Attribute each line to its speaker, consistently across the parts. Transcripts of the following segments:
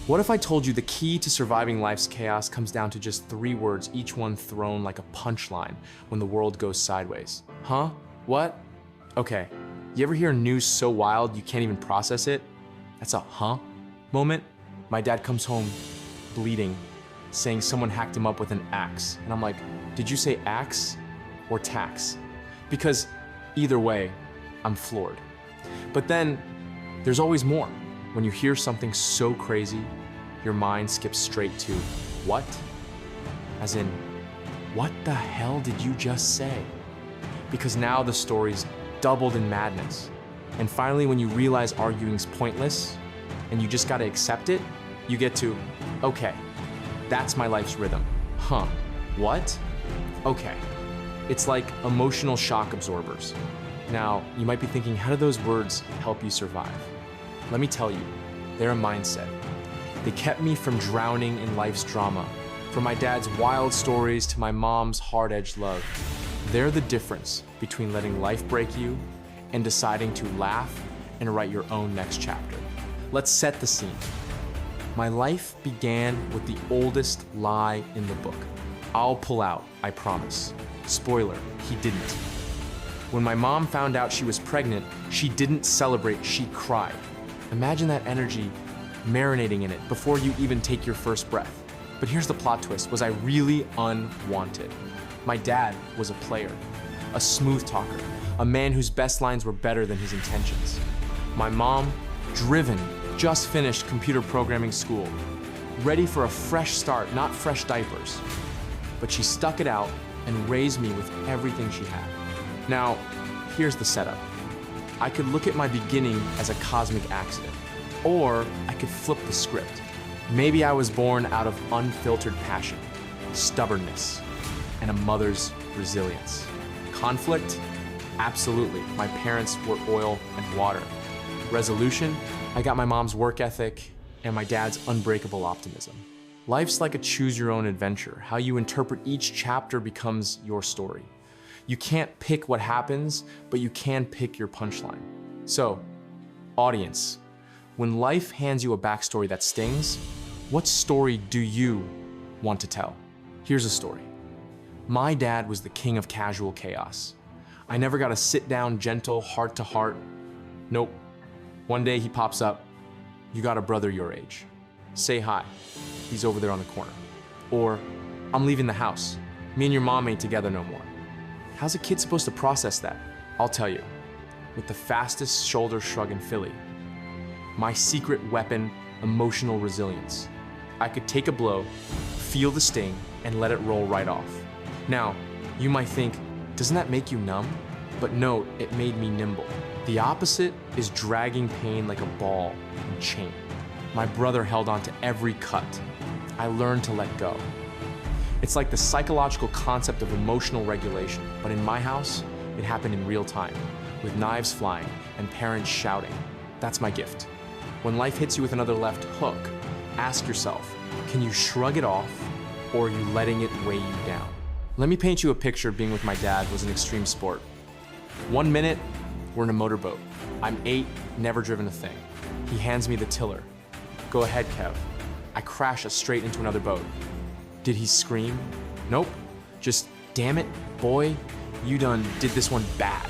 Speaker 1: What if I told you the key to surviving life's chaos comes down to just 3 words, each one thrown like a punchline when the world goes sideways? Huh? What? Okay, you ever hear news so wild you can't even process it? That's a huh moment. My dad comes home bleeding, saying someone hacked him up with an axe. And I'm like, did you say axe or tax? Because either way, I'm floored. But then there's always more. When you hear something so crazy, your mind skips straight to what? As in, what the hell did you just say? Because now the story's doubled in madness. And finally, when you realize arguing's pointless and you just gotta accept it, you get to, okay, that's my life's rhythm. Huh, what? Okay. It's like emotional shock absorbers. Now, you might be thinking, how do those words help you survive? Let me tell you, they're a mindset. They kept me from drowning in life's drama, from my dad's wild stories to my mom's hard-edged love. They're the difference between letting life break you and deciding to laugh and write your own next chapter. Let's set the scene. My life began with the oldest lie in the book. I'll pull out, I promise. Spoiler, he didn't. When my mom found out she was pregnant, she didn't celebrate, she cried. Imagine that energy marinating in it before you even take your first breath. But here's the plot twist, was I really unwanted? My dad was a player, a smooth talker, a man whose best lines were better than his intentions. My mom, driven, just finished computer programming school, ready for a fresh start, not fresh diapers. But she stuck it out and raised me with everything she had. Now, here's the setup. I could look at my beginning as a cosmic accident, or I could flip the script. Maybe I was born out of unfiltered passion, stubbornness, and a mother's resilience. Conflict? Absolutely. My parents were oil and water. Resolution? I got my mom's work ethic and my dad's unbreakable optimism. Life's like a choose-your-own adventure. How you interpret each chapter becomes your story. You can't pick what happens, but you can pick your punchline. So, audience, when life hands you a backstory that stings, what story do you want to tell? Here's a story. My dad was the king of casual chaos. I never got a sit-down, gentle, heart-to-heart. Nope. One day he pops up, you got a brother your age. Say hi, he's over there on the corner. Or, I'm leaving the house. Me and your mom ain't together no more. How's a kid supposed to process that? I'll tell you, with the fastest shoulder shrug in Philly. My secret weapon, emotional resilience. I could take a blow, feel the sting, and let it roll right off. Now, you might think, doesn't that make you numb? But no, it made me nimble. The opposite is dragging pain like a ball and chain. My brother held on to every cut. I learned to let go. It's like the psychological concept of emotional regulation, but in my house, it happened in real time, with knives flying and parents shouting. That's my gift. When life hits you with another left hook, ask yourself, can you shrug it off, or are you letting it weigh you down? Let me paint you a picture. Being with my dad was an extreme sport. 1 minute, we're in a motorboat. I'm 8, never driven a thing. He hands me the tiller. Go ahead, Kev. I crash us straight into another boat. Did he scream? Nope. Just, damn it, boy, you done did this one bad.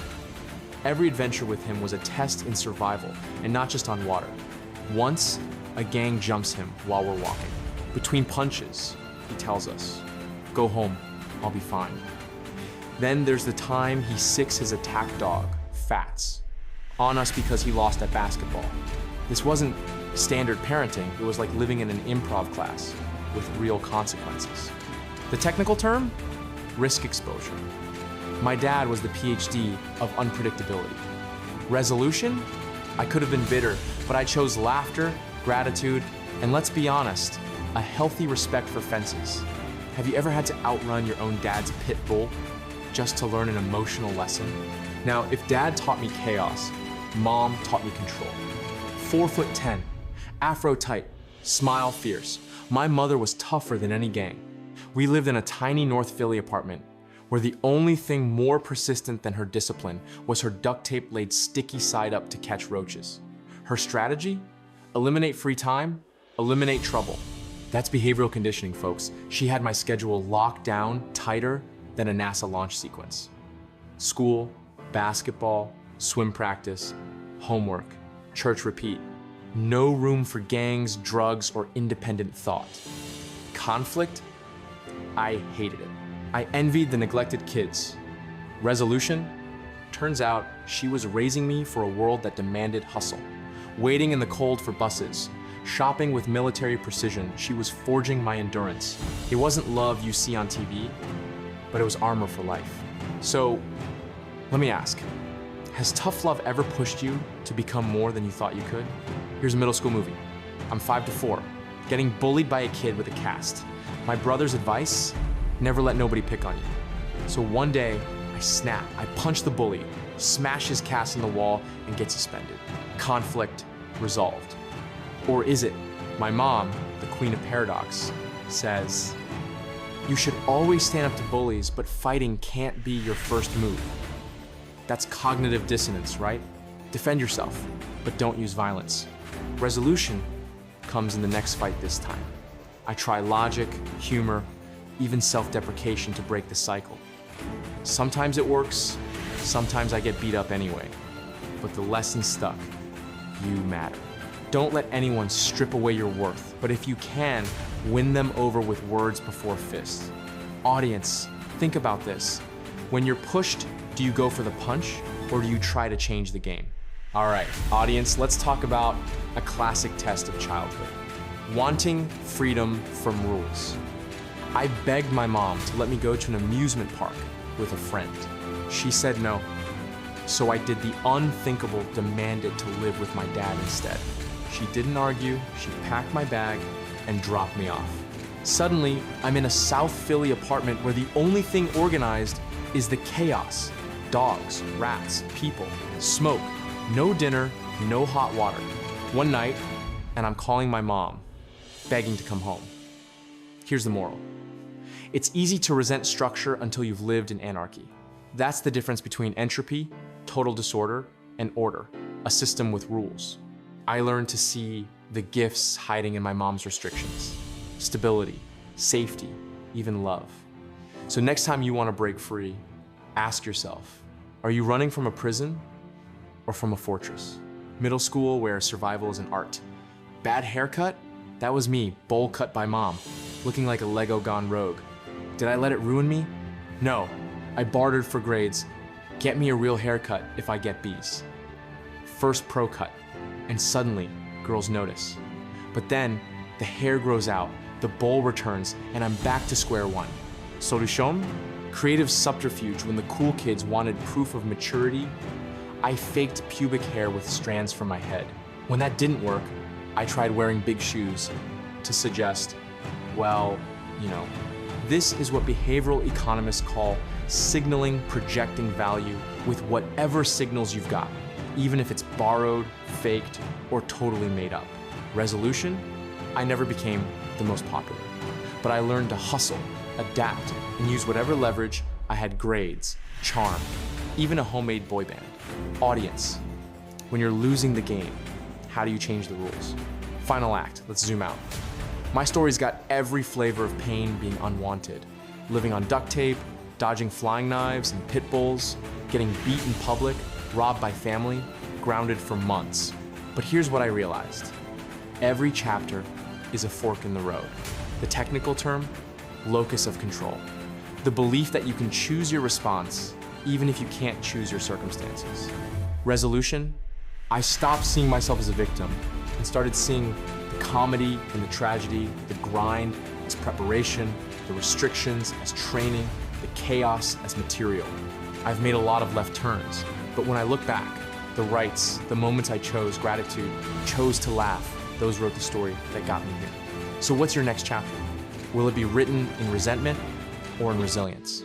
Speaker 1: Every adventure with him was a test in survival, and not just on water. Once, a gang jumps him while we're walking. Between punches, he tells us, go home, I'll be fine. Then there's the time he sicks his attack dog, Fats, on us because he lost at basketball. This wasn't standard parenting, it was like living in an improv class with real consequences. The technical term? Risk exposure. My dad was the PhD of unpredictability. Resolution? I could have been bitter, but I chose laughter, gratitude, and let's be honest, a healthy respect for fences. Have you ever had to outrun your own dad's pit bull just to learn an emotional lesson? Now, if dad taught me chaos, mom taught me control. 4'10", afro tight, smile fierce. My mother was tougher than any gang. We lived in a tiny North Philly apartment where the only thing more persistent than her discipline was her duct tape laid sticky side up to catch roaches. Her strategy? Eliminate free time Eliminate trouble. That's behavioral conditioning, folks. She had my schedule locked down tighter than a NASA launch sequence. School, basketball, swim practice, homework, church repeat. No room for gangs, drugs, or independent thought. Conflict? I hated it. I envied the neglected kids. Resolution? Turns out she was raising me for a world that demanded hustle. Waiting in the cold for buses, shopping with military precision, she was forging my endurance. It wasn't love you see on TV, but it was armor for life. So, let me ask, has tough love ever pushed you to become more than you thought you could? Here's a middle school movie. I'm 5'4", getting bullied by a kid with a cast. My brother's advice, never let nobody pick on you. So one day, I snap, I punch the bully, smash his cast on the wall, and get suspended. Conflict resolved. Or is it? My mom, the queen of paradox, says, you should always stand up to bullies, but fighting can't be your first move. That's cognitive dissonance, right? Defend yourself, but don't use violence. Resolution comes in the next fight this time. I try logic, humor, even self-deprecation to break the cycle. Sometimes it works, sometimes I get beat up anyway. But the lesson stuck. You matter. Don't let anyone strip away your worth, but if you can, win them over with words before fists. Audience, think about this. When you're pushed, do you go for the punch, or do you try to change the game? All right, audience, let's talk about a classic test of childhood. Wanting freedom from rules. I begged my mom to let me go to an amusement park with a friend. She said no. So I did the unthinkable, demanded to live with my dad instead. She didn't argue, she packed my bag and dropped me off. Suddenly, I'm in a South Philly apartment where the only thing organized is the chaos. Dogs, rats, people, smoke, no dinner, no hot water. One night, and I'm calling my mom, begging to come home. Here's the moral. It's easy to resent structure until you've lived in anarchy. That's the difference between entropy, total disorder, and order, a system with rules. I learned to see the gifts hiding in my mom's restrictions. Stability, safety, even love. So next time you want to break free, ask yourself, are you running from a prison or from a fortress? Middle school, where survival is an art. Bad haircut? That was me, bowl cut by mom, looking like a Lego gone rogue. Did I let it ruin me? No, I bartered for grades. Get me a real haircut if I get B's. First pro cut, and suddenly, girls notice. But then, the hair grows out, the bowl returns, and I'm back to square one. Solution? Creative subterfuge. When the cool kids wanted proof of maturity, I faked pubic hair with strands from my head. When that didn't work, I tried wearing big shoes to suggest, well, you know, this is what behavioral economists call signaling projecting value with whatever signals you've got, even if it's borrowed, faked, or totally made up. Resolution? I never became the most popular, but I learned to hustle, adapt, and use whatever leverage I had: grades, charm, even a homemade boy band. Audience, when you're losing the game, how do you change the rules? Final act, let's zoom out. My story's got every flavor of pain being unwanted. Living on duct tape, dodging flying knives and pit bulls, getting beat in public, robbed by family, grounded for months. But here's what I realized. Every chapter is a fork in the road. The technical term, locus of control. The belief that you can choose your response, even if you can't choose your circumstances. Resolution, I stopped seeing myself as a victim and started seeing the comedy and the tragedy, the grind as preparation, the restrictions as training, the chaos as material. I've made a lot of left turns, but when I look back, the rights, the moments I chose, gratitude, chose to laugh, those wrote the story that got me here. So what's your next chapter? Will it be written in resentment or in resilience?